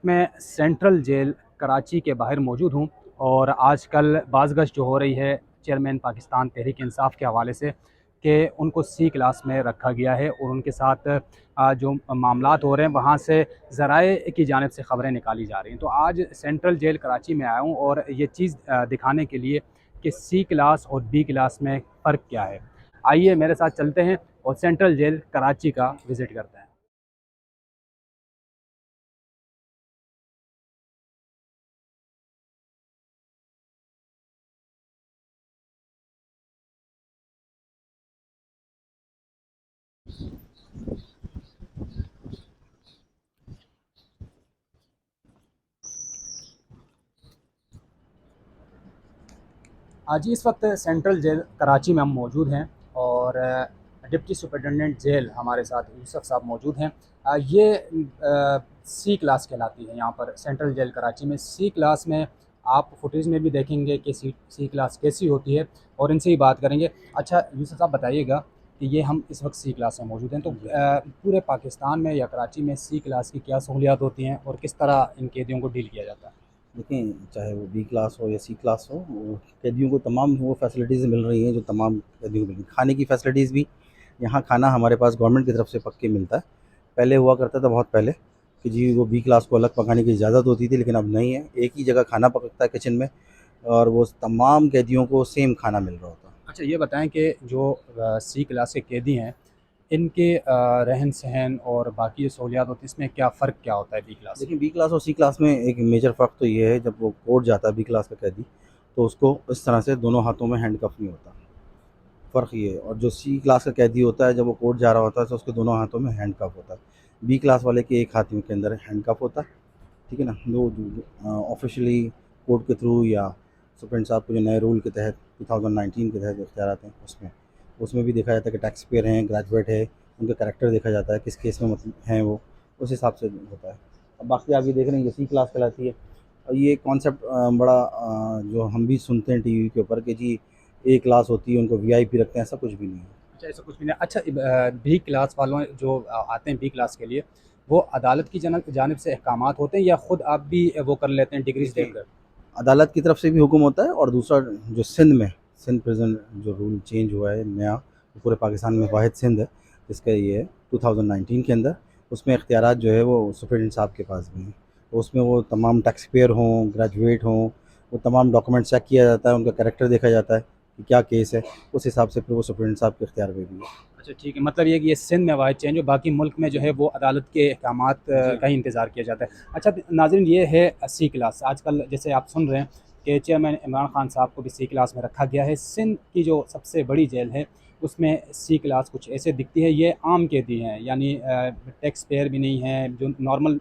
वक्त मैं central jail Karachi के बाहर मौजूद हूँ और आजकल बाज़गश्त जो हो रही है चेयरमैन पाकिस्तान तहरीक इंसाफ के हवाले से कि उनको सी क्लास में रखा गया है और उनके साथ जो मामलात हो रहे हैं वहाँ से ज़राए की जानिब से ख़बरें निकाली जा रही हैं। तो आज सेंट्रल जेल कराची में आया हूँ और ये चीज़ दिखाने के लिए कि सी क्लास और बी क्लास में फ़र्क क्या है। आइए मेरे साथ चलते हैं और सेंट्रल जेल कराची का विज़िट करते हैं। जी इस वक्त सेंट्रल जेल कराची में हम मौजूद हैं और डिप्टी सुपरिटेंडेंट जेल हमारे साथ यूसुफ साहब मौजूद हैं। ये सी क्लास कहलाती है यहाँ पर सेंट्रल जेल कराची में। सी क्लास में आप फुटेज में भी देखेंगे कि सी क्लास कैसी होती है और इनसे ही बात करेंगे। अच्छा यूसुफ साहब बताइएगा कि ये हम इस वक्त सी क्लास में मौजूद हैं, तो पूरे पाकिस्तान में या कराची में सी क्लास की क्या सहूलियात होती हैं और किस तरह इन कैदियों को डील किया जाता है? देखें, चाहे वो बी क्लास हो या सी क्लास हो, वो कैदियों को तमाम वो फैसिलिटीज़ मिल रही हैं जो तमाम कैदियों को मिल रही हैं। खाने की फैसिलिटीज़ भी, यहाँ खाना हमारे पास गवर्नमेंट की तरफ से पक्के मिलता है। पहले हुआ करता था बहुत पहले कि जी वो बी क्लास को अलग पकाने की इजाज़त होती थी, लेकिन अब नहीं है। एक ही जगह खाना पकता है किचन में, और वो तमाम कैदियों को सेम खाना मिल रहा होता है। अच्छा ये बताएं कि जो सी क्लास के कैदी हैं इनके रहन सहन और बाकी जो सहूलियात होती हैं इसमें क्या फ़र्क क्या होता है बी क्लास से? देखिए, बी क्लास और सी क्लास में एक मेजर फ़र्क तो ये है, जब वो कोर्ट जाता है बी क्लास का कैदी, तो उसको इस तरह से दोनों हाथों में हैंडकफ नहीं होता। फ़र्क ये है। और जो सी क्लास का कैदी होता है, जब वो कोर्ट जा रहा होता है तो उसके दोनों हाथों में हैंडकफ होता है। बी क्लास वाले के एक हाथ में के अंदर हैंडकफ होता है, ठीक है ना? जो ऑफ़िशियली कोर्ट के थ्रू या सुप्रीम साहब के जो नए रूल के तहत 2019 के तहत इख्तियारात हैं, उसमें उसमें भी देखा जाता है कि टैक्स पेयर हैं, ग्रेजुएट है, उनका करैक्टर देखा जाता है, किस केस में मतलब हैं वो, उस हिसाब से होता है। अब बाकी आप ये देख रहे हैं, ये सी क्लास कहलाती है। और ये कॉन्सेप्ट बड़ा जो हम भी सुनते हैं टीवी के ऊपर कि जी ए क्लास होती है, उनको वीआईपी रखते हैं, ऐसा कुछ भी नहीं है। अच्छा ऐसा कुछ भी नहीं। अच्छा बी क्लास वालों जो आते हैं बी क्लास के लिए वो अदालत की जानिब से अहकामात होते हैं या ख़ुद आप भी वो कर लेते हैं डिग्रीज देखिए, देखकर? अदालत की तरफ से भी हुक्म होता है, और दूसरा जो सिंध में, सिंध प्रिज़न जो रूल चेंज हुआ है नया, पूरे पाकिस्तान में वाहिद सिंध है जिसका ये है 2019 के अंदर, उसमें इख्तियारात जो है वो सुप्रीटेंडेंट साहब के पास भी हैं। तो उसमें वो तमाम टैक्स पेयर हों, ग्रेजुएट हों, वो तमाम डॉक्यूमेंट चेक किया जाता है, उनका कैरेक्टर देखा जाता है कि क्या केस है, उस हिसाब से फिर वो सुप्रीटेंडेंट साहब के इख्तियार में भी है। अच्छा ठीक है, मतलब ये कि ये सिंध में वाहिद चेंज हो, बाकी मुल्क में जो है वो अदालत के अहकामात जी। का ही इंतज़ार किया जाता है। अच्छा नाज़रीन ये है सी क्लास। आजकल जैसे आप सुन रहे हैं कि चेयरमैन इमरान खान साहब को भी सी क्लास में रखा गया है। सिंध की जो सबसे बड़ी जेल है उसमें सी क्लास कुछ ऐसे दिखती है। ये आम कैदी हैं, यानी टैक्स पेयर भी नहीं है, जो नॉर्मल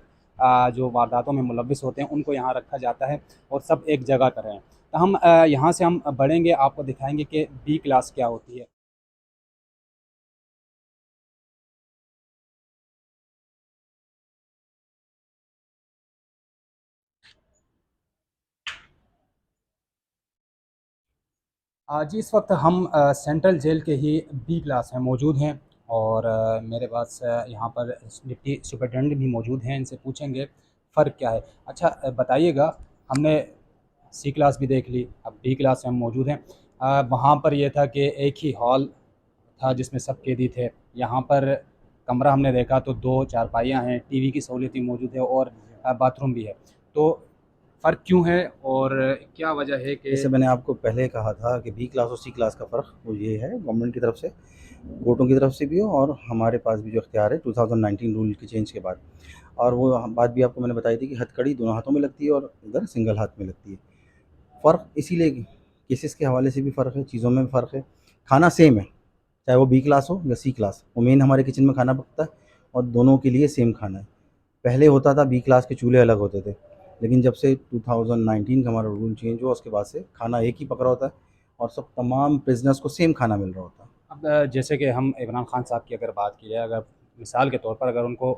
जो वारदातों में मुलविस होते हैं उनको यहाँ रखा जाता है और सब एक जगह पर हैं। तो हम यहाँ से हम बढ़ेंगे, आपको दिखाएंगे कि बी क्लास क्या होती है। जी इस वक्त हम सेंट्रल जेल के ही बी क्लास में मौजूद हैं और मेरे पास यहाँ पर डिप्टी सुपरिटेंडेंट भी मौजूद हैं, इनसे पूछेंगे फ़र्क क्या है। अच्छा बताइएगा, हमने सी क्लास भी देख ली, अब बी क्लास में हम मौजूद हैं। वहाँ पर यह था कि एक ही हॉल था जिसमें सब कैदी थे। यहाँ पर कमरा हमने देखा तो दो चारपाइयाँ हैं, टीवी की सहूलियत भी मौजूद है और बाथरूम भी है। तो फ़र्क क्यों है और क्या वजह है कि जैसे मैंने आपको पहले कहा था कि बी क्लास और सी क्लास का फ़र्क वो ये है, गवर्नमेंट की तरफ से, कोर्टों की तरफ से भी हो, और हमारे पास भी जो इख्तियार है 2019 रूल के चेंज के बाद। और वो बात भी आपको मैंने बताई थी कि हथकड़ी दोनों हाथों में लगती है और इधर सिंगल हाथ में लगती है। फ़र्क इसीलिए केसेस के हवाले से भी फ़र्क है, चीज़ों में भी फ़र्क है। खाना सेम है, चाहे वो बी क्लास हो या सी क्लास, वो मेन हमारे किचन में खाना पकता है, और दोनों के लिए सेम खाना है। पहले होता था बी क्लास के चूल्हे अलग होते थे, लेकिन जब से 2019 का हमारा रूल चेंज हुआ, उसके बाद से खाना एक ही पक रहा होता है, और सब तमाम प्रिजनर्स को सेम खाना मिल रहा होता है। अब जैसे कि हम इमरान खान साहब की अगर बात की जाए, अगर मिसाल के तौर पर अगर उनको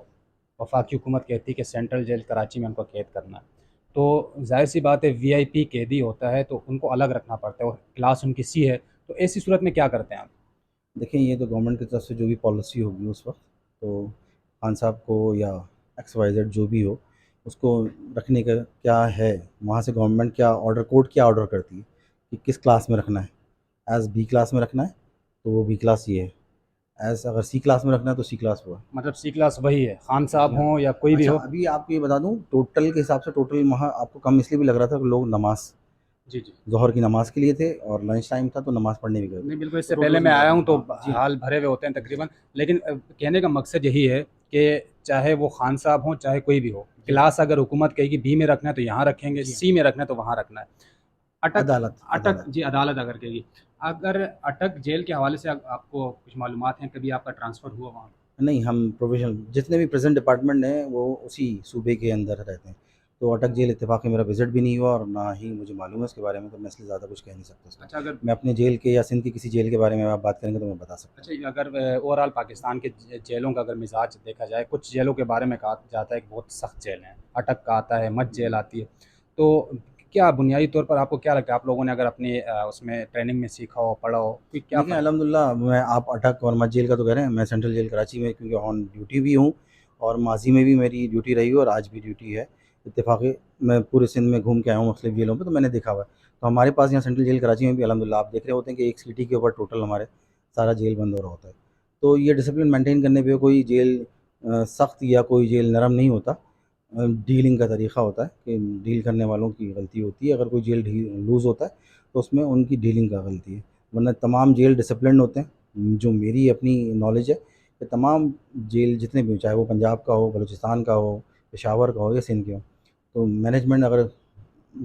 वफाकी हुकूमत कहती है कि सेंट्रल जेल कराची में उनको कैद करना है, तो जाहिर सी बात है वीआईपी कैदी होता है तो उनको अलग रखना पड़ता है और क्लास उनकी सी है, तो ऐसी सूरत में क्या करते हैं आप? देखें, ये तो गवर्नमेंट की तरफ से जो भी पॉलिसी होगी उस वक्त, तो खान साहब को या एक्स वाई जेड जो भी हो, उसको रखने का क्या है, वहाँ से गवर्नमेंट क्या ऑर्डर करती है कि किस क्लास में रखना है। एज़ बी क्लास में रखना है तो वो बी क्लास ये है, एज़ अगर सी क्लास में रखना है तो सी क्लास वो है। मतलब सी क्लास वही है, खान साहब जी हाँ। हों या कोई भी अच्छा, हो। अभी आपको ये बता दूँ, टोटल के हिसाब से टोटल वहाँ आपको कम इसलिए भी लग रहा था कि लोग नमाज़ जी, जी। ज़ोहर की नमाज़ के लिए थे और लंच टाइम था तो नमाज़ पढ़ने भी गए थे। नहीं, बिल्कुल, तो इससे टोटल पहले उसमें मैं ज़्यादा आया था। हूँ तो हाँ, जी हाँ। हाल भरे हुए होते हैं जी, तकरीबन। लेकिन कहने का मकसद यही है कि चाहे वो खान साहब हों, चाहे कोई भी हो, जी हाँ। क्लास अगर हुकूमत कहेगी बी में रखना है तो यहाँ रखेंगे, जी हाँ। सी में रखना है तो वहाँ रखना है। अटक अदालत, अटक अदालत। जी, अदालत अगर कहेगी। अगर अटक जेल के हवाले से आपको कुछ मालूमात हैं, कभी आपका ट्रांसफ़र हुआ वहाँ? नहीं, हम प्रोविज़नल जितने भी प्रेज़ेंट डिपार्टमेंट हैं, वो उसी सूबे के अंदर रहते हैं। तो अटक जेल इत्तेफ़ाक़ी मेरा विज़िट भी नहीं हुआ और ना ही मुझे मालूम है उसके बारे में, तो मैं इसलिए ज़्यादा कुछ कह नहीं सकता उसमें। अच्छा, अगर मैं अपने जेल के या सिंध की किसी जेल के बारे में आप बात करेंगे तो मैं बता सकता हूँ। अच्छा, अगर ओवरऑल पाकिस्तान के जेलों का अगर मिजाज देखा जाए, कुछ जेलों के बारे में कहा जाता है कि बहुत सख्त जेल हैं। अटक का आता है, मध्य जेल आती है। तो क्या बुनियादी तौर पर आपको क्या लगता है, आप लोगों ने अगर अपनी उसमें ट्रेनिंग में सीखा हो, पढ़ा हो, कोई क्या देखिए, फ़र्क? अल्हम्दुलिल्लाह मैं आप अटक और मध्य जेल का तो कह रहे हैं, मैं सेंट्रल जेल कराची में क्योंकि ऑन ड्यूटी भी हूँ और माज़ी में भी मेरी ड्यूटी रही है और आज भी ड्यूटी है। इत्तेफ़ाक़ी मैं पूरे सिंध में घूम के आया हूँ मुख्तलिफ़ जेलों पे, तो मैंने देखा हुआ है। तो हमारे पास यहाँ सेंट्रल जेल कराची में भी अल्हम्दुलिल्लाह आप देख रहे होते हैं कि एक सिटी के ऊपर टोटल हमारे सारा जेल बंद हो रहा होता है। तो ये डिसिप्लिन मेंटेन करने पे कोई जेल सख्त या कोई जेल नरम नहीं होता। डीलिंग का तरीक़ा होता है कि डील करने वालों की गलती होती है। अगर कोई जेल ढी लूज़ होता है तो उसमें उनकी डीलिंग का गलती है, वरना तमाम जेल डिसिप्लिन्ड होते हैं। जो मेरी अपनी नॉलेज है कि तमाम जेल जितने भी हों, चाहे वो पंजाब का हो, बलूचिस्तान का हो, पेशावर का हो या सिंध के हों, तो मैनेजमेंट अगर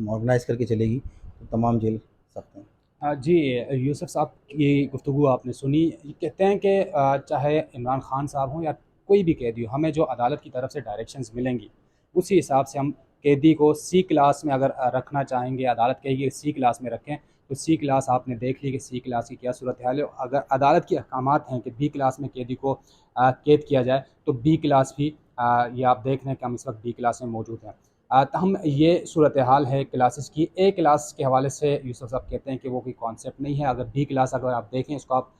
ऑर्गनाइज़ करके चलेगी तो तमाम जेल सख्त हैं। जी, यूसुफ़ साहब की गुफ्तगू आपने सुनी। ये कहते हैं कि चाहे इमरान खान साहब हों या कोई भी कैदी हो, हमें जो अदालत की तरफ से डायरेक्शंस मिलेंगी, उसी हिसाब से हम कैदी को सी क्लास में अगर रखना चाहेंगे, अदालत कहेगी सी क्लास में रखें, तो सी क्लास आपने देख ली कि सी क्लास की क्या सूरत हाल है। अगर अदालत के अहकामात हैं कि बी क्लास में कैदी को कैद किया जाए, तो बी क्लास भी ये आप देख रहे हैं कि हम इस वक्त बी क्लास में मौजूद हैं। तहम ये सूरत हाल है क्लासेस की। ए क्लास के हवाले से यूसुफ साहब कहते हैं कि वो कोई कॉन्सेप्ट नहीं है। अगर बी क्लास अगर आप देखें इसको आप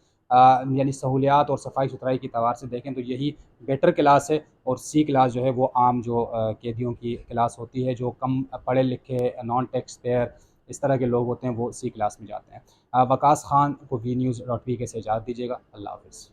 यानी सहूलियात और सफाई सुथराई की तवार से देखें तो यही बेटर क्लास है। और सी क्लास जो है वो आम जो कैदियों की क्लास होती है, जो कम पढ़े लिखे नॉन टैक्स पेयर इस तरह के लोग होते हैं, वो सी क्लास में जाते हैं। वकास खान को वी न्यूज़.वी के से इजाज़त दीजिएगा। अल्लाह हाफ़िज़।